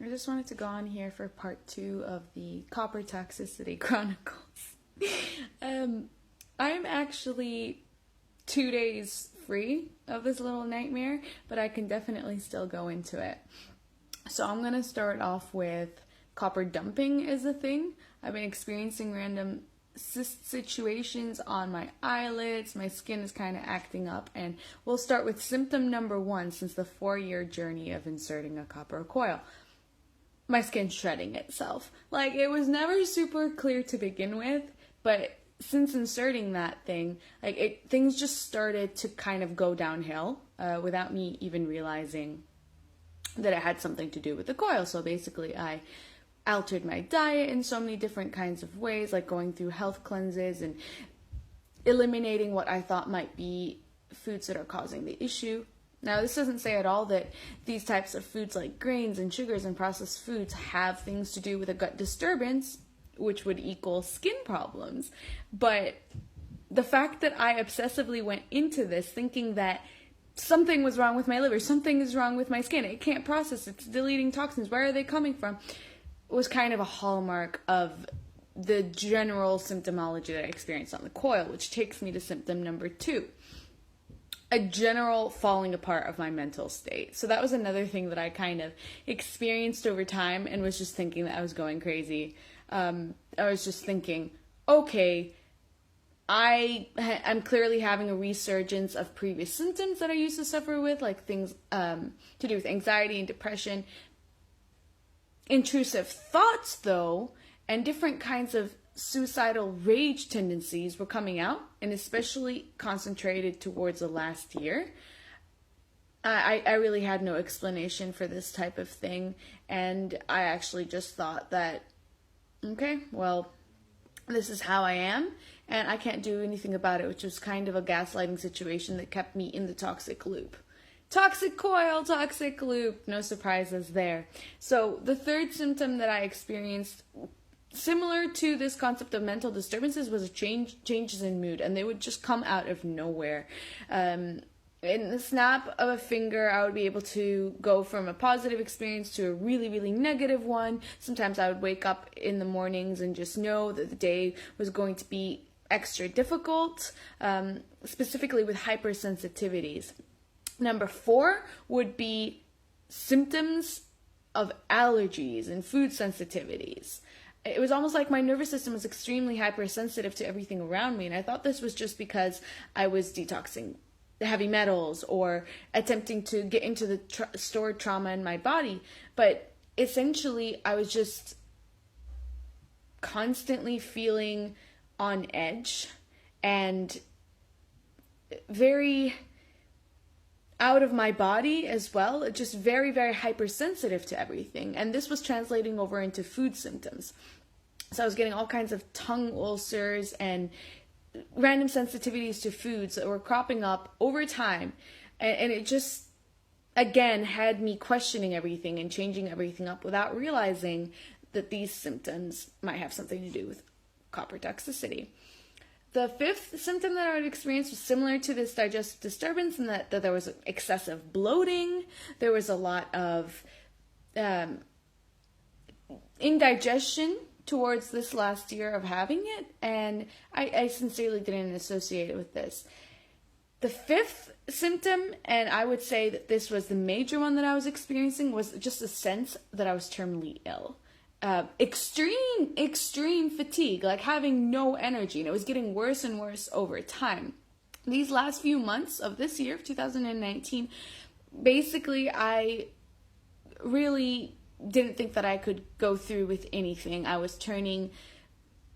I just wanted to go on here for part 2 of the Copper Toxicity Chronicles. I'm actually 2 days free of this little nightmare, but I can definitely still go into it. So I'm going to start off with copper dumping is a thing. I've been experiencing random cyst situations on my eyelids. My skin is kind of acting up, and we'll start with symptom number 1 since the 4-year journey of inserting a copper coil. My skin's shredding itself. Like, it was never super clear to begin with, but since inserting that thing, things just started to kind of go downhill without me even realizing that it had something to do with the coil. So basically, I altered my diet in so many different kinds of ways, like going through health cleanses and eliminating what I thought might be foods that are causing the issue. Now, this doesn't say at all that these types of foods like grains and sugars and processed foods have things to do with a gut disturbance, which would equal skin problems. But the fact that I obsessively went into this thinking that something was wrong with my liver, something is wrong with my skin, it can't process, it's deleting toxins, where are they coming from, was kind of a hallmark of the general symptomology that I experienced on the coil, which takes me to symptom number 2. A general falling apart of my mental state. So that was another thing that I kind of experienced over time and was just thinking that I was going crazy. I was just thinking, okay, I'm clearly having a resurgence of previous symptoms that I used to suffer with, like things to do with anxiety and depression. Intrusive thoughts, though, and different kinds of suicidal rage tendencies were coming out, and especially concentrated towards the last year. I really had no explanation for this type of thing, and I actually just thought that, okay, well, this is how I am, and I can't do anything about it, which was kind of a gaslighting situation that kept me in the toxic loop. Toxic coil, toxic loop, no surprises there. So the third symptom that I experienced, similar to this concept of mental disturbances, was changes in mood, and they would just come out of nowhere. In the snap of a finger, I would be able to go from a positive experience to a really, really negative one. Sometimes I would wake up in the mornings and just know that the day was going to be extra difficult, specifically with hypersensitivities. Number 4 would be symptoms of allergies and food sensitivities. It was almost like my nervous system was extremely hypersensitive to everything around me, and I thought this was just because I was detoxing the heavy metals or attempting to get into the stored trauma in my body. But essentially, I was just constantly feeling on edge and very out of my body as well, just very, very hypersensitive to everything. And this was translating over into food symptoms. So I was getting all kinds of tongue ulcers and random sensitivities to foods that were cropping up over time. And it just, again, had me questioning everything and changing everything up without realizing that these symptoms might have something to do with copper toxicity. The 5th symptom that I would experience was similar to this digestive disturbance, in that there was excessive bloating. There was a lot of indigestion towards this last year of having it, and I sincerely didn't associate it with this. The 5th symptom, and I would say that this was the major one that I was experiencing, was just a sense that I was terminally ill. Extreme fatigue, like having no energy, and it was getting worse and worse over time. These last few months of this year, of 2019, basically I really didn't think that I could go through with anything. I was turning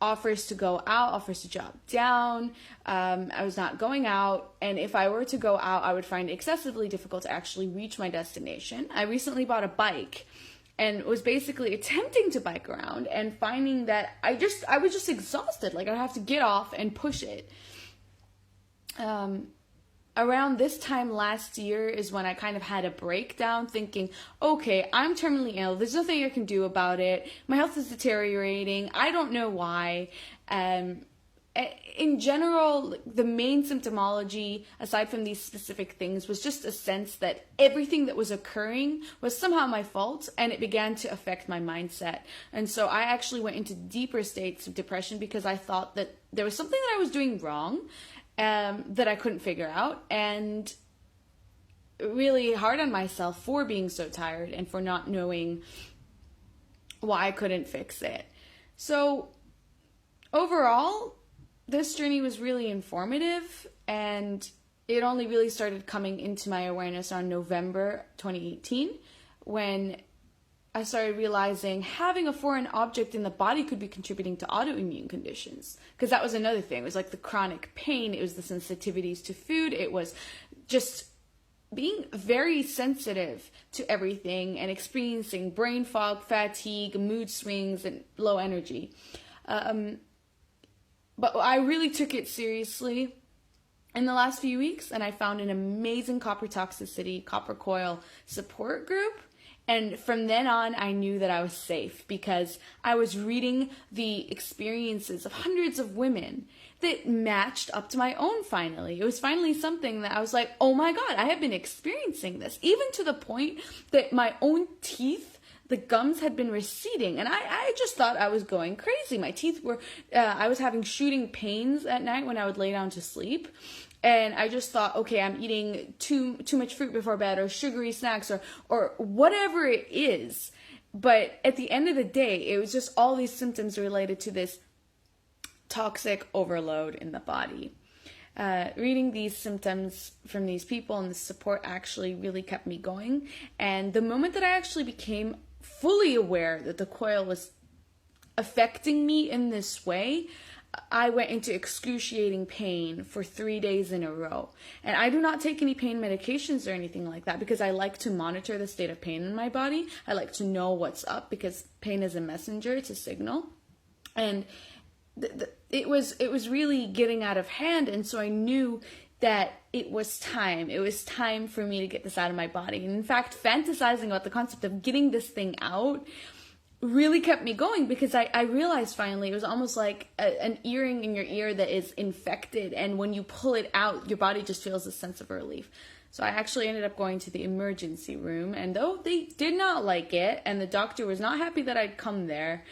offers to go out, offers to drop down. I was not going out, and if I were to go out, I would find it excessively difficult to actually reach my destination. I recently bought a bike and was basically attempting to bike around and finding that I was just exhausted. Like, I'd have to get off and push it. Around this time last year is when I kind of had a breakdown, thinking, okay, I'm terminally ill. There's nothing I can do about it. My health is deteriorating. I don't know why. in general, the main symptomology, aside from these specific things, was just a sense that everything that was occurring was somehow my fault, and it began to affect my mindset. And so I actually went into deeper states of depression because I thought that there was something that I was doing wrong, that I couldn't figure out, and really hard on myself for being so tired and for not knowing why I couldn't fix it. So overall, this journey was really informative, and it only really started coming into my awareness on November 2018, when I started realizing having a foreign object in the body could be contributing to autoimmune conditions. Because that was another thing. It was like the chronic pain, it was the sensitivities to food, it was just being very sensitive to everything and experiencing brain fog, fatigue, mood swings, and low energy. But I really took it seriously in the last few weeks, and I found an amazing Copper Toxicity, Copper Coil support group. And from then on, I knew that I was safe because I was reading the experiences of hundreds of women that matched up to my own finally. It was finally something that I was like, oh my God, I have been experiencing this. Even to the point that my own teeth, the gums had been receding, and I just thought I was going crazy. My teeth were, I was having shooting pains at night when I would lay down to sleep. And I just thought, okay, I'm eating too much fruit before bed, or sugary snacks, or whatever it is. But at the end of the day, it was just all these symptoms related to this toxic overload in the body. Reading these symptoms from these people and the support actually really kept me going. And the moment that I actually became fully aware that the coil was affecting me in this way, I went into excruciating pain for 3 days in a row. And I do not take any pain medications or anything like that because I like to monitor the state of pain in my body. I like to know what's up because pain is a messenger, it's a signal. And it was really getting out of hand, and so I knew that it was time. It was time for me to get this out of my body. And in fact, fantasizing about the concept of getting this thing out really kept me going because I realized finally it was almost like an earring in your ear that is infected, and when you pull it out, your body just feels a sense of relief. So I actually ended up going to the emergency room, and though they did not like it, and the doctor was not happy that I'd come there,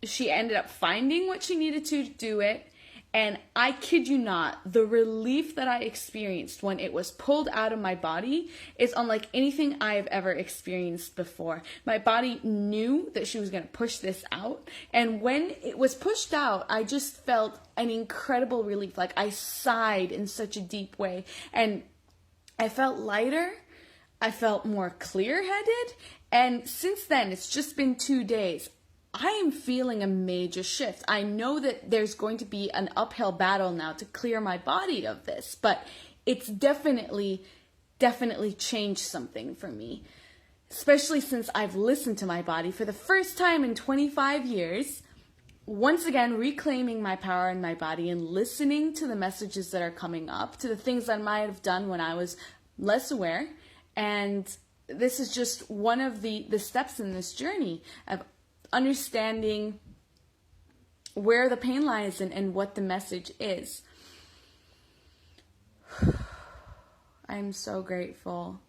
she ended up finding what she needed to do it. And I kid you not, the relief that I experienced when it was pulled out of my body is unlike anything I have ever experienced before. My body knew that she was going to push this out. And when it was pushed out, I just felt an incredible relief. Like I sighed in such a deep way. And I felt lighter. I felt more clear-headed. And since then, it's just been 2 days. I am feeling a major shift. I know that there's going to be an uphill battle now to clear my body of this, but it's definitely changed something for me, especially since I've listened to my body for the first time in 25 years, once again reclaiming my power in my body and listening to the messages that are coming up, to the things I might have done when I was less aware. And this is just one of the steps in this journey of understanding where the pain lies and what the message is. I'm so grateful